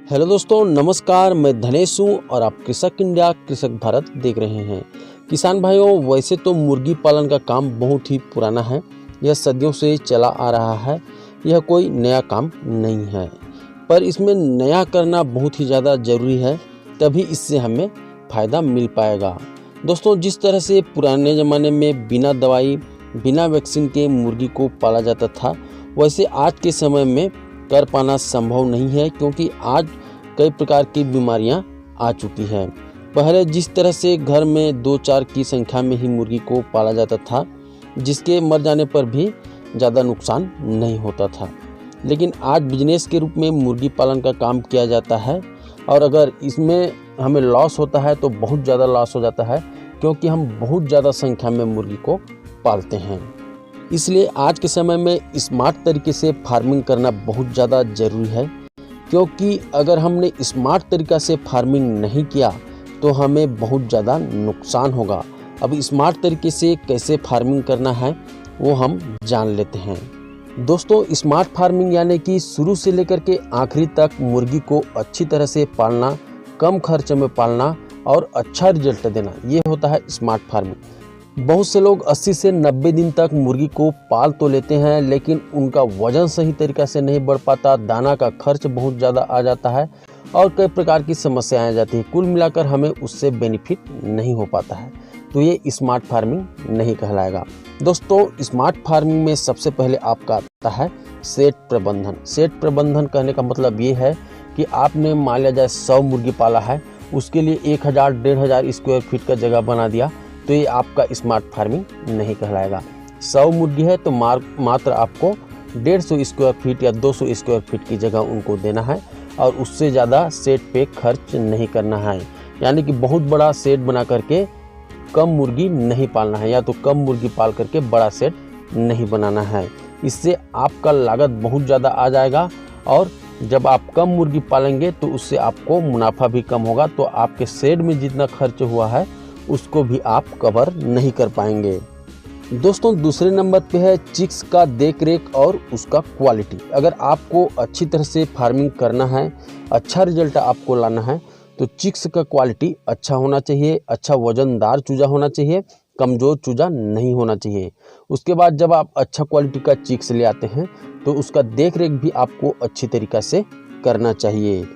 Hello दोस्तों, नमस्कार। मैं धनेश हूँ और आप कृषक इंडिया कृषक भारत देख रहे हैं। किसान भाइयों, वैसे तो मुर्गी पालन का काम बहुत ही पुराना है। यह सदियों से चला आ रहा है। यह कोई नया काम नहीं है, पर इसमें नया करना बहुत ही ज़्यादा ज़रूरी है, तभी इससे हमें फ़ायदा मिल पाएगा। दोस्तों, जिस तरह से पुराने ज़माने में बिना दवाई बिना वैक्सीन के मुर्गी को पाला जाता था, वैसे आज के समय में कर पाना संभव नहीं है, क्योंकि आज कई प्रकार की बीमारियां आ चुकी हैं। पहले जिस तरह से घर में 2-4 की संख्या में ही मुर्गी को पाला जाता था, जिसके मर जाने पर भी ज़्यादा नुकसान नहीं होता था, लेकिन आज बिजनेस के रूप में मुर्गी पालन का काम किया जाता है। और अगर इसमें हमें लॉस होता है तो बहुत ज़्यादा लॉस हो जाता है, क्योंकि हम बहुत ज़्यादा संख्या में मुर्गी को पालते हैं। इसलिए आज के समय में स्मार्ट तरीके से फार्मिंग करना बहुत ज़्यादा ज़रूरी है, क्योंकि अगर हमने स्मार्ट तरीक़ा से फार्मिंग नहीं किया तो हमें बहुत ज़्यादा नुकसान होगा। अब स्मार्ट तरीके से कैसे फार्मिंग करना है वो हम जान लेते हैं। दोस्तों, स्मार्ट फार्मिंग यानी कि शुरू से लेकर के आखिरी तक मुर्गी को अच्छी तरह से पालना, कम खर्च में पालना और अच्छा रिजल्ट देना, ये होता है स्मार्ट फार्मिंग। बहुत से लोग 80 से 90 दिन तक मुर्गी को पाल तो लेते हैं, लेकिन उनका वजन सही तरीक़ा से नहीं बढ़ पाता, दाना का खर्च बहुत ज़्यादा आ जाता है और कई प्रकार की समस्याएं आ जाती हैं। कुल मिलाकर हमें उससे बेनिफिट नहीं हो पाता है, तो ये स्मार्ट फार्मिंग नहीं कहलाएगा। दोस्तों, स्मार्ट फार्मिंग में सबसे पहले आपका आता है सेट प्रबंधन। सेट प्रबंधन कहने का मतलब ये है कि आपने मान लिया जाए 100 मुर्गी पाला है, उसके लिए 1000-1500 स्क्वायर फीट का जगह बना दिया, तो ये आपका स्मार्ट फार्मिंग नहीं कहलाएगा। 100 मुर्गी है तो मात्र आपको 150 स्क्वायर फीट या 200 स्क्वायर फीट की जगह उनको देना है और उससे ज़्यादा सेट पे खर्च नहीं करना है। यानी कि बहुत बड़ा सेट बना करके कम मुर्गी नहीं पालना है, या तो कम मुर्गी पाल करके बड़ा सेट नहीं बनाना है। इससे आपका लागत बहुत ज़्यादा आ जाएगा और जब आप कम मुर्गी पालेंगे तो उससे आपको मुनाफा भी कम होगा, तो आपके सेट में जितना खर्च हुआ है उसको भी आप कवर नहीं कर पाएंगे। दोस्तों, दूसरे नंबर पे है चिक्स का देख रेख और उसका क्वालिटी। अगर आपको अच्छी तरह से फार्मिंग करना है, अच्छा रिजल्ट आपको लाना है, तो चिक्स का क्वालिटी अच्छा होना चाहिए। अच्छा वजनदार चूजा होना चाहिए, कमज़ोर चूजा नहीं होना चाहिए। उसके बाद जब आप अच्छा क्वालिटी का चिक्स ले आते हैं तो उसका देख रेख भी आपको अच्छी तरीक़ा से करना चाहिए।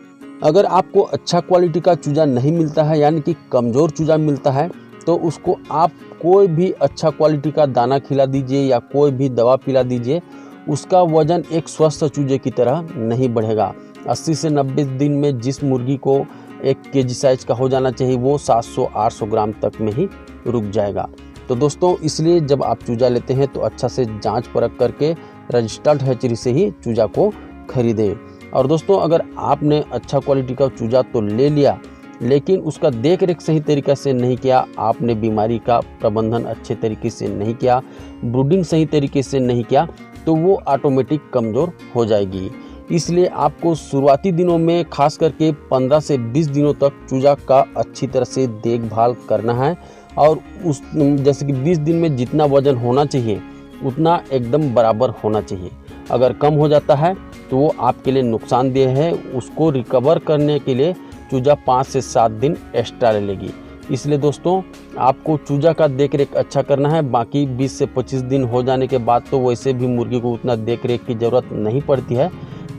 अगर आपको अच्छा क्वालिटी का चूजा नहीं मिलता है, यानी कि कमज़ोर चूजा मिलता है, तो उसको आप कोई भी अच्छा क्वालिटी का दाना खिला दीजिए या कोई भी दवा पिला दीजिए, उसका वज़न एक स्वस्थ चूजे की तरह नहीं बढ़ेगा। 80 से 90 दिन में जिस मुर्गी को 1 केजी साइज का हो जाना चाहिए, वो 700-800 ग्राम तक में ही रुक जाएगा। तो दोस्तों, इसलिए जब आप चूजा लेते हैं तो अच्छा से जांच परख करके रजिस्टर्ड हैचरी से ही चूजा को खरीदें। और दोस्तों, अगर आपने अच्छा क्वालिटी का चूजा तो ले लिया, लेकिन उसका देख रेख सही तरीक़े से नहीं किया, आपने बीमारी का प्रबंधन अच्छे तरीके से नहीं किया, ब्रूडिंग सही तरीके से नहीं किया, तो वो ऑटोमेटिक कमज़ोर हो जाएगी। इसलिए आपको शुरुआती दिनों में खास करके 15 से 20 दिनों तक चूजा का अच्छी तरह से देखभाल करना है, और उस जैसे कि 20 दिन में जितना वज़न होना चाहिए उतना एकदम बराबर होना चाहिए। अगर कम हो जाता है तो वो आपके लिए नुकसानदेह है। उसको रिकवर करने के लिए चूजा 5 से 7 दिन एक्स्ट्रा ले लेगी। इसलिए दोस्तों, आपको चूजा का देख रेख अच्छा करना है। बाकी 20 से 25 दिन हो जाने के बाद तो वैसे भी मुर्गी को उतना देख रेख की ज़रूरत नहीं पड़ती है,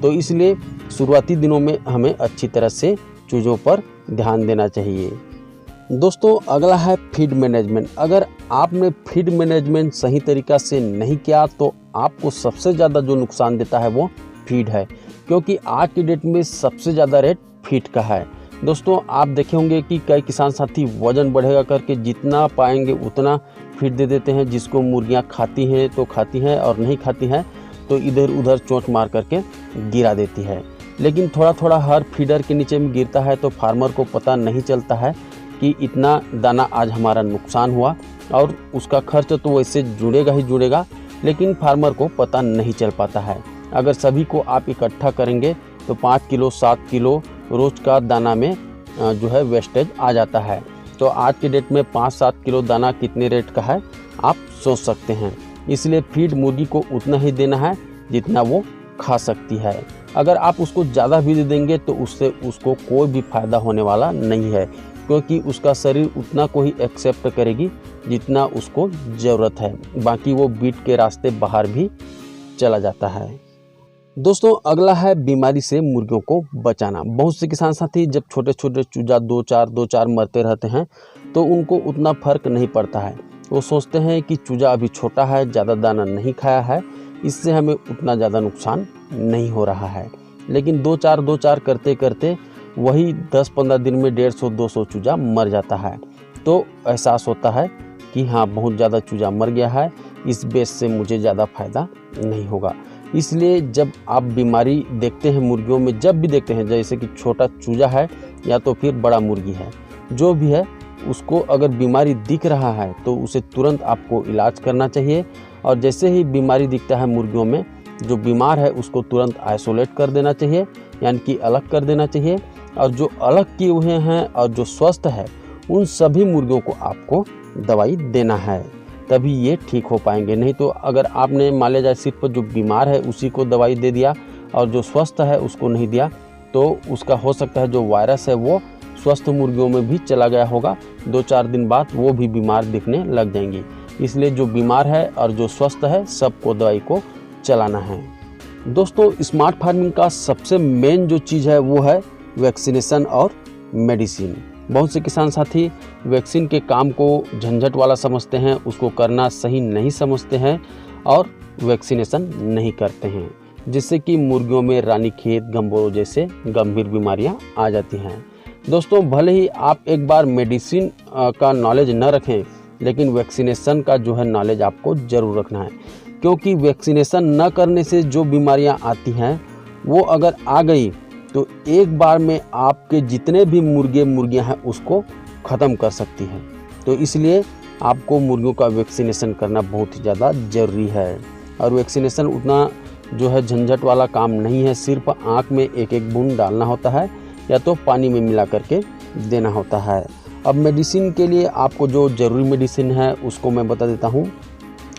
तो इसलिए शुरुआती दिनों में हमें अच्छी तरह से चूज़ों पर ध्यान देना चाहिए। दोस्तों, अगला है फीड मैनेजमेंट। अगर आपने फीड मैनेजमेंट सही तरीक़ा से नहीं किया तो आपको सबसे ज़्यादा जो नुकसान देता है वो फीड है, क्योंकि आज की डेट में सबसे ज़्यादा रेट फीड का है। दोस्तों, आप देखे होंगे कि कई किसान साथी वज़न बढ़ेगा करके जितना पाएंगे उतना फीड दे देते हैं। जिसको मुर्गियां खाती हैं तो खाती हैं, और नहीं खाती हैं तो इधर उधर चोंच मार करके गिरा देती है। लेकिन थोड़ा थोड़ा हर फीडर के नीचे में गिरता है, तो फार्मर को पता नहीं चलता है कि इतना दाना आज हमारा नुकसान हुआ, और उसका खर्च तो वैसे जुड़ेगा ही जुड़ेगा, लेकिन फार्मर को पता नहीं चल पाता है। अगर सभी को आप इकट्ठा करेंगे तो 5 किलो 7 किलो रोज़ का दाना में जो है वेस्टेज आ जाता है। तो आज के डेट में 5-7 किलो दाना कितने रेट का है आप सोच सकते हैं। इसलिए फीड मुर्गी को उतना ही देना है जितना वो खा सकती है। अगर आप उसको ज़्यादा भी दे देंगे तो उससे उसको कोई भी फ़ायदा होने वाला नहीं है, क्योंकि उसका शरीर उतना को ही एक्सेप्ट करेगी जितना उसको ज़रूरत है, बाकी वो बीट के रास्ते बाहर भी चला जाता है। दोस्तों अगला है बीमारी से मुर्गियों को बचाना। बहुत से किसान साथी जब छोटे छोटे चूजा दो चार मरते रहते हैं तो उनको उतना फर्क नहीं पड़ता है। वो सोचते हैं कि चूजा अभी छोटा है, ज़्यादा दाना नहीं खाया है, इससे हमें उतना ज़्यादा नुकसान नहीं हो रहा है। लेकिन दो चार करते करते वही 10-15 दिन में 150-200 चूजा मर जाता है। तो एहसास होता है कि हाँ, बहुत ज़्यादा चूजा मर गया है, इस बेस से मुझे ज़्यादा फ़ायदा नहीं होगा। इसलिए जब आप बीमारी देखते हैं मुर्गियों में, जब भी देखते हैं, जैसे कि छोटा चूजा है या तो फिर बड़ा मुर्गी है, जो भी है, उसको अगर बीमारी दिख रहा है तो उसे तुरंत आपको इलाज करना चाहिए। और जैसे ही बीमारी दिखता है मुर्गियों में, जो बीमार है उसको तुरंत आइसोलेट कर देना चाहिए, यानी कि अलग कर देना चाहिए। और जो अलग किए हुए हैं और जो स्वस्थ है, उन सभी मुर्गियों को आपको दवाई देना है, तभी ये ठीक हो पाएंगे। नहीं तो अगर आपने मान लिया जाए सिर्फ जो बीमार है उसी को दवाई दे दिया और जो स्वस्थ है उसको नहीं दिया, तो उसका हो सकता है जो वायरस है वो स्वस्थ मुर्गियों में भी चला गया होगा। 2-4 दिन बाद वो भी बीमार दिखने लग जाएंगी। इसलिए जो बीमार है और जो स्वस्थ है, सबको दवाई को चलाना है। दोस्तों स्मार्ट फार्मिंग का सबसे मेन जो चीज़ है वो है वैक्सीनेशन और मेडिसिन। बहुत से किसान साथी वैक्सीन के काम को झंझट वाला समझते हैं, उसको करना सही नहीं समझते हैं और वैक्सीनेशन नहीं करते हैं, जिससे कि मुर्गियों में रानीखेत, गंबोरो जैसे गंभीर बीमारियां आ जाती हैं। दोस्तों भले ही आप एक बार मेडिसिन का नॉलेज न रखें, लेकिन वैक्सीनेशन का जो है नॉलेज आपको ज़रूर रखना है, क्योंकि वैक्सीनेशन न करने से जो बीमारियां आती हैं वो अगर आ गई तो एक बार में आपके जितने भी मुर्गियां हैं उसको ख़त्म कर सकती है। तो इसलिए आपको मुर्गियों का वैक्सीनेशन करना बहुत ही ज़्यादा ज़रूरी है। और वैक्सीनेशन उतना जो है झंझट वाला काम नहीं है, सिर्फ आँख में एक एक बूंद डालना होता है या तो पानी में मिला करके देना होता है। अब मेडिसिन के लिए आपको जो ज़रूरी मेडिसिन है उसको मैं बता देता हूँ।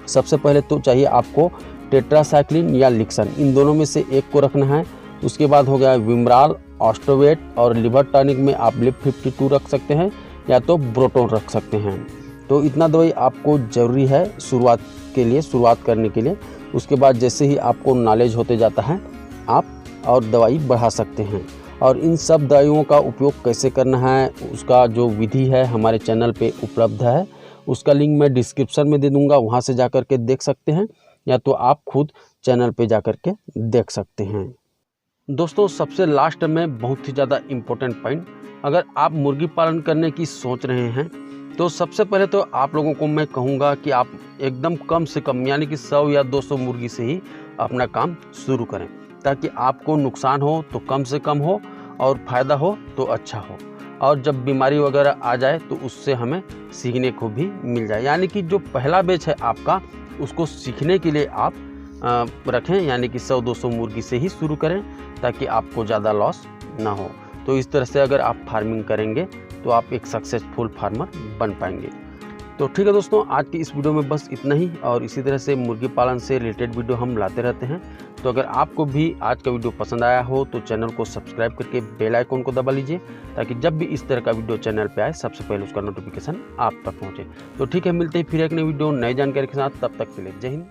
सबसे पहले तो चाहिए आपको टेट्रासाइक्लिन या लिक्सन, इन दोनों में से एक को रखना है। उसके बाद हो गया विमराल, ऑस्टोवेट और लिवर टॉनिक में आप लिप 52 रख सकते हैं या तो ब्रोटोन रख सकते हैं। तो इतना दवाई आपको ज़रूरी है शुरुआत करने के लिए। उसके बाद जैसे ही आपको नॉलेज होते जाता है आप और दवाई बढ़ा सकते हैं। और इन सब दवाइयों का उपयोग कैसे करना है उसका जो विधि है हमारे चैनल पे उपलब्ध है, उसका लिंक मैं डिस्क्रिप्शन में दे दूँगा, वहाँ से जा कर के देख सकते हैं या तो आप खुद चैनल पे जा कर के देख सकते हैं। दोस्तों सबसे लास्ट में बहुत ही ज़्यादा इम्पोर्टेंट पॉइंट, अगर आप मुर्गी पालन करने की सोच रहे हैं तो सबसे पहले तो आप लोगों को मैं कहूँगा कि आप एकदम कम से कम यानी कि 100 या 200 मुर्गी से ही अपना काम शुरू करें, ताकि आपको नुकसान हो तो कम से कम हो और फ़ायदा हो तो अच्छा हो। और जब बीमारी वगैरह आ जाए तो उससे हमें सीखने को भी मिल जाए, यानी कि जो पहला बैच है आपका उसको सीखने के लिए आप रखें, यानी कि 100-200 मुर्गी से ही शुरू करें ताकि आपको ज़्यादा लॉस ना हो। तो इस तरह से अगर आप फार्मिंग करेंगे तो आप एक सक्सेसफुल फार्मर बन पाएंगे। तो ठीक है दोस्तों, आज की इस वीडियो में बस इतना ही, और इसी तरह से मुर्गी पालन से रिलेटेड वीडियो हम लाते रहते हैं। तो अगर आपको भी आज का वीडियो पसंद आया हो तो चैनल को सब्सक्राइब करके बेल आइकन को दबा लीजिए, ताकि जब भी इस तरह का वीडियो चैनल पे आए सबसे पहले उसका नोटिफिकेशन आप तक पहुँचे। तो ठीक है, मिलते हैं फिर एक नई वीडियो नई जानकारी के साथ, तब तक के लिए जय हिंद।